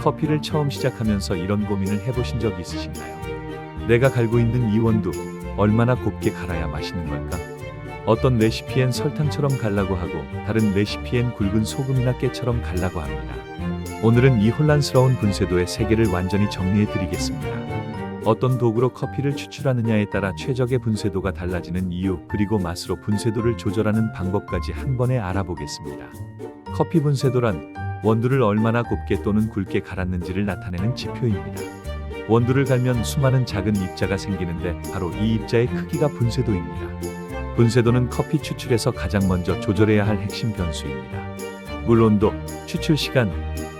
커피를 처음 시작하면서 이런 고민을 해보신 적 있으신가요? 내가 갈고 있는 이 원두 얼마나 곱게 갈아야 맛있는 걸까? 어떤 레시피엔 설탕처럼 갈라고 하고 다른 레시피엔 굵은 소금이나 깨처럼 갈라고 합니다. 오늘은 이 혼란스러운 분쇄도의 세계를 완전히 정리해 드리겠습니다. 어떤 도구로 커피를 추출하느냐에 따라 최적의 분쇄도가 달라지는 이유, 그리고 맛으로 분쇄도를 조절하는 방법까지 한 번에 알아보겠습니다. 커피 분쇄도란 원두를 얼마나 곱게 또는 굵게 갈았는지를 나타내는 지표입니다. 원두를 갈면 수많은 작은 입자가 생기는데 바로 이 입자의 크기가 분쇄도입니다. 분쇄도는 커피 추출에서 가장 먼저 조절해야 할 핵심 변수입니다. 물 온도, 추출 시간,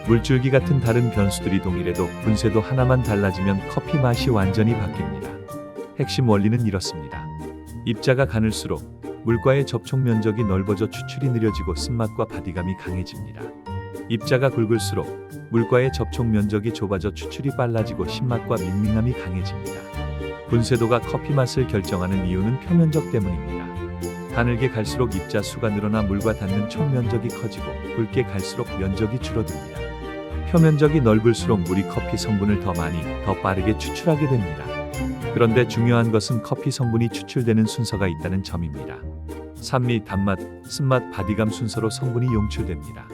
물줄기 같은 다른 변수들이 동일해도 분쇄도 하나만 달라지면 커피 맛이 완전히 바뀝니다. 핵심 원리는 이렇습니다. 입자가 가늘수록 물과의 접촉 면적이 넓어져 추출이 느려지고 쓴맛과 바디감이 강해집니다. 입자가 굵을수록 물과의 접촉 면적이 좁아져 추출이 빨라지고 신맛과 밍밍함이 강해집니다. 분쇄도가 커피 맛을 결정하는 이유는 표면적 때문입니다. 가늘게 갈수록 입자 수가 늘어나 물과 닿는 총 면적이 커지고 굵게 갈수록 면적이 줄어듭니다. 표면적이 넓을수록 물이 커피 성분을 더 많이, 더 빠르게 추출하게 됩니다. 그런데 중요한 것은 커피 성분이 추출되는 순서가 있다는 점입니다. 산미, 단맛, 쓴맛, 바디감 순서로 성분이 용출됩니다.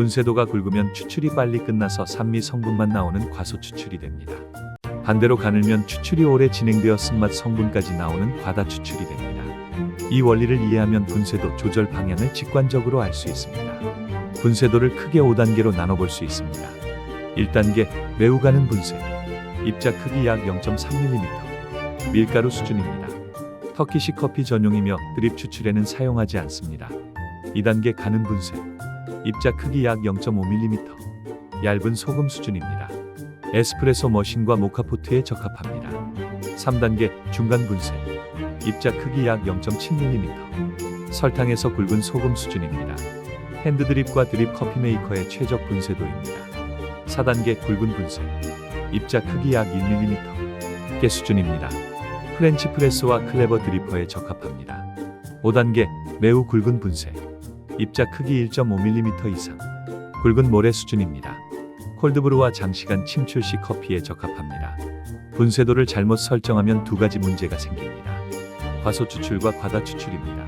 분쇄도가 굵으면 추출이 빨리 끝나서 산미 성분만 나오는 과소 추출이 됩니다. 반대로 가늘면 추출이 오래 진행되어 쓴맛 성분까지 나오는 과다 추출이 됩니다. 이 원리를 이해하면 분쇄도 조절 방향을 직관적으로 알 수 있습니다. 분쇄도를 크게 5단계로 나눠볼 수 있습니다. 1단계, 매우 가는 분쇄. 입자 크기 약 0.3mm. 밀가루 수준입니다. 터키식 커피 전용이며 드립 추출에는 사용하지 않습니다. 2단계, 가는 분쇄. 입자 크기 약 0.5mm. 얇은 소금 수준입니다. 에스프레소 머신과 모카포트에 적합합니다. 3단계, 중간 분쇄. 입자 크기 약 0.7mm. 설탕에서 굵은 소금 수준입니다. 핸드드립과 드립 커피 메이커의 최적 분쇄도입니다. 4단계, 굵은 분쇄. 입자 크기 약 1mm. 깨 수준입니다. 프렌치 프레스와 클레버 드리퍼에 적합합니다. 5단계, 매우 굵은 분쇄. 입자 크기 1.5mm 이상. 굵은 모래 수준입니다. 콜드브루와 장시간 침출 시 커피에 적합합니다. 분쇄도를 잘못 설정하면 두 가지 문제가 생깁니다. 과소 추출과 과다 추출입니다.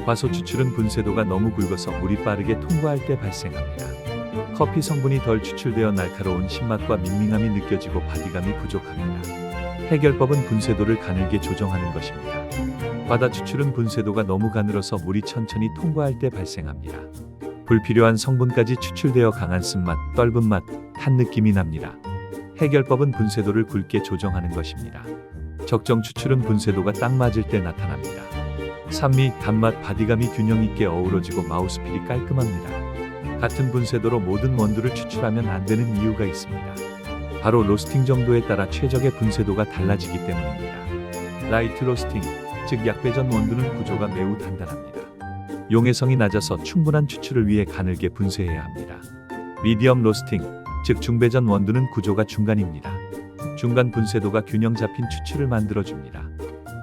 과소 추출은 분쇄도가 너무 굵어서 물이 빠르게 통과할 때 발생합니다. 커피 성분이 덜 추출되어 날카로운 신맛과 밍밍함이 느껴지고 바디감이 부족합니다. 해결법은 분쇄도를 가늘게 조정하는 것입니다. 과다 추출은 분쇄도가 너무 가늘어서 물이 천천히 통과할 때 발생합니다. 불필요한 성분까지 추출되어 강한 쓴맛, 떫은 맛, 탄 느낌이 납니다. 해결법은 분쇄도를 굵게 조정하는 것입니다. 적정 추출은 분쇄도가 딱 맞을 때 나타납니다. 산미, 단맛, 바디감이 균형 있게 어우러지고 마우스필이 깔끔합니다. 같은 분쇄도로 모든 원두를 추출하면 안 되는 이유가 있습니다. 바로 로스팅 정도에 따라 최적의 분쇄도가 달라지기 때문입니다. 라이트 로스팅, 즉 약배전 원두는 구조가 매우 단단합니다. 용해성이 낮아서 충분한 추출을 위해 가늘게 분쇄해야 합니다. 미디엄 로스팅, 즉 중배전 원두는 구조가 중간입니다. 중간 분쇄도가 균형 잡힌 추출을 만들어줍니다.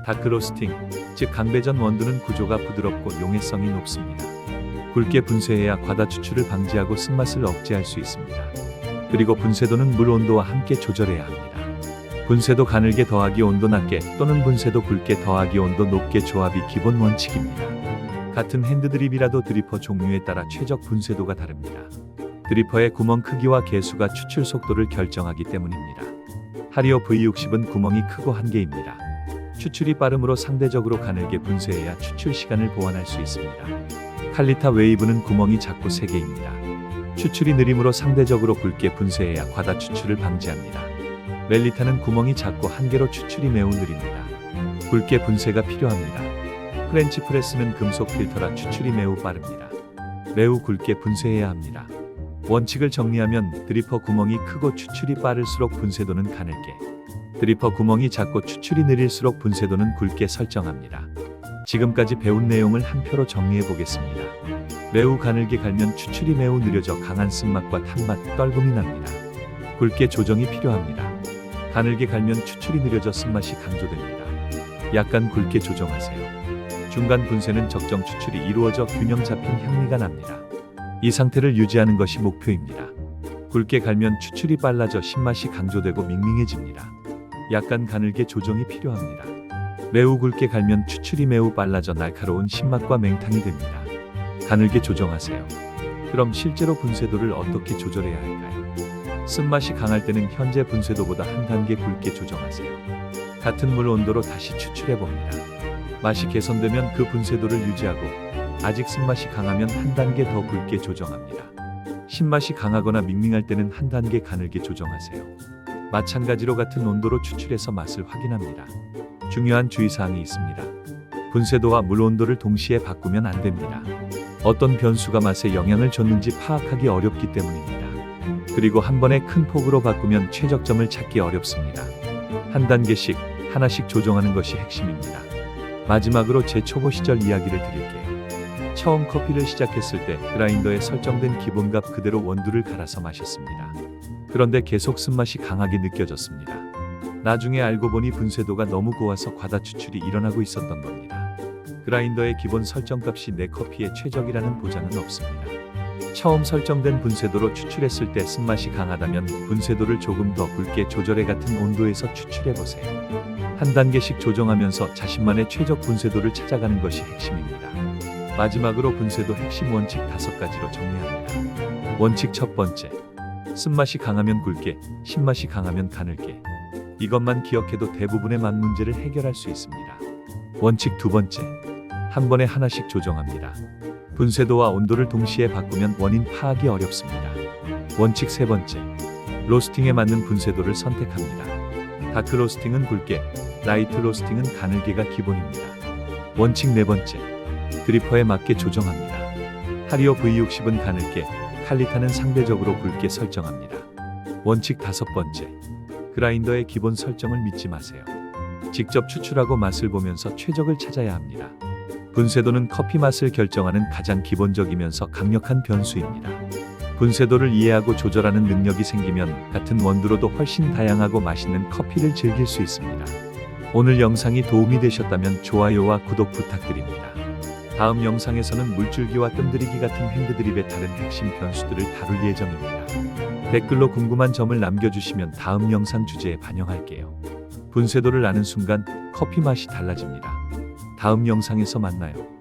다크 로스팅, 즉 강배전 원두는 구조가 부드럽고 용해성이 높습니다. 굵게 분쇄해야 과다 추출을 방지하고 쓴맛을 억제할 수 있습니다. 그리고 분쇄도는 물 온도와 함께 조절해야 합니다. 분쇄도 가늘게 더하기 온도 낮게 또는 분쇄도 굵게 더하기 온도 높게 조합이 기본 원칙입니다. 같은 핸드드립이라도 드리퍼 종류에 따라 최적 분쇄도가 다릅니다. 드리퍼의 구멍 크기와 개수가 추출 속도를 결정하기 때문입니다. 하리오 V60은 구멍이 크고 한개입니다. 추출이 빠르므로 상대적으로 가늘게 분쇄해야 추출 시간을 보완할 수 있습니다. 칼리타 웨이브는 구멍이 작고 3개입니다. 추출이 느림으로 상대적으로 굵게 분쇄해야 과다 추출을 방지합니다. 멜리타는 구멍이 작고 1개로 추출이 매우 느립니다. 굵게 분쇄가 필요합니다. 프렌치 프레스는 금속 필터라 추출이 매우 빠릅니다. 매우 굵게 분쇄해야 합니다. 원칙을 정리하면 드리퍼 구멍이 크고 추출이 빠를수록 분쇄도는 가늘게, 드리퍼 구멍이 작고 추출이 느릴수록 분쇄도는 굵게 설정합니다. 지금까지 배운 내용을 한 표로 정리해 보겠습니다. 매우 가늘게 갈면 추출이 매우 느려져 강한 쓴맛과 탄맛, 떫음이 납니다. 굵게 조정이 필요합니다. 가늘게 갈면 추출이 느려져 쓴맛이 강조됩니다. 약간 굵게 조정하세요. 중간 분쇄는 적정 추출이 이루어져 균형 잡힌 향미가 납니다. 이 상태를 유지하는 것이 목표입니다. 굵게 갈면 추출이 빨라져 신맛이 강조되고 밍밍해집니다. 약간 가늘게 조정이 필요합니다. 매우 굵게 갈면 추출이 매우 빨라져 날카로운 신맛과 맹탕이 됩니다. 가늘게 조정하세요. 그럼 실제로 분쇄도를 어떻게 조절해야 할까요? 쓴맛이 강할 때는 현재 분쇄도보다 한 단계 굵게 조정하세요. 같은 물 온도로 다시 추출해 봅니다. 맛이 개선되면 그 분쇄도를 유지하고 아직 쓴맛이 강하면 한 단계 더 굵게 조정합니다. 신맛이 강하거나 밍밍할 때는 한 단계 가늘게 조정하세요. 마찬가지로 같은 온도로 추출해서 맛을 확인합니다. 중요한 주의사항이 있습니다. 분쇄도와 물 온도를 동시에 바꾸면 안 됩니다. 어떤 변수가 맛에 영향을 줬는지 파악하기 어렵기 때문입니다. 그리고 한 번에 큰 폭으로 바꾸면 최적점을 찾기 어렵습니다. 한 단계씩 하나씩 조정하는 것이 핵심입니다. 마지막으로 제 초보 시절 이야기를 드릴게요. 처음 커피를 시작했을 때 그라인더에 설정된 기본값 그대로 원두를 갈아서 마셨습니다. 그런데 계속 쓴맛이 강하게 느껴졌습니다. 나중에 알고 보니 분쇄도가 너무 고와서 과다 추출이 일어나고 있었던 겁니다. 그라인더의 기본 설정값이 내 커피에 최적이라는 보장은 없습니다. 처음 설정된 분쇄도로 추출했을 때 쓴맛이 강하다면 분쇄도를 조금 더 굵게 조절해 같은 온도에서 추출해 보세요. 한 단계씩 조정하면서 자신만의 최적 분쇄도를 찾아가는 것이 핵심입니다. 마지막으로 분쇄도 핵심 원칙 5가지로 정리합니다. 원칙 첫 번째, 쓴맛이 강하면 굵게, 신맛이 강하면 가늘게. 이것만 기억해도 대부분의 맛 문제를 해결할 수 있습니다. 원칙 두 번째, 한 번에 하나씩 조정합니다. 분쇄도와 온도를 동시에 바꾸면 원인 파악이 어렵습니다. 원칙 세 번째, 로스팅에 맞는 분쇄도를 선택합니다. 다크 로스팅은 굵게, 라이트 로스팅은 가늘게가 기본입니다. 원칙 네 번째, 드리퍼에 맞게 조정합니다. 하리오 V60은 가늘게, 칼리타는 상대적으로 굵게 설정합니다. 원칙 다섯 번째, 그라인더의 기본 설정을 믿지 마세요. 직접 추출하고 맛을 보면서 최적을 찾아야 합니다. 분쇄도는 커피 맛을 결정하는 가장 기본적이면서 강력한 변수입니다. 분쇄도를 이해하고 조절하는 능력이 생기면 같은 원두로도 훨씬 다양하고 맛있는 커피를 즐길 수 있습니다. 오늘 영상이 도움이 되셨다면 좋아요와 구독 부탁드립니다. 다음 영상에서는 물줄기와 뜸들이기 같은 핸드드립의 다른 핵심 변수들을 다룰 예정입니다. 댓글로 궁금한 점을 남겨주시면 다음 영상 주제에 반영할게요. 분쇄도를 아는 순간 커피 맛이 달라집니다. 다음 영상에서 만나요.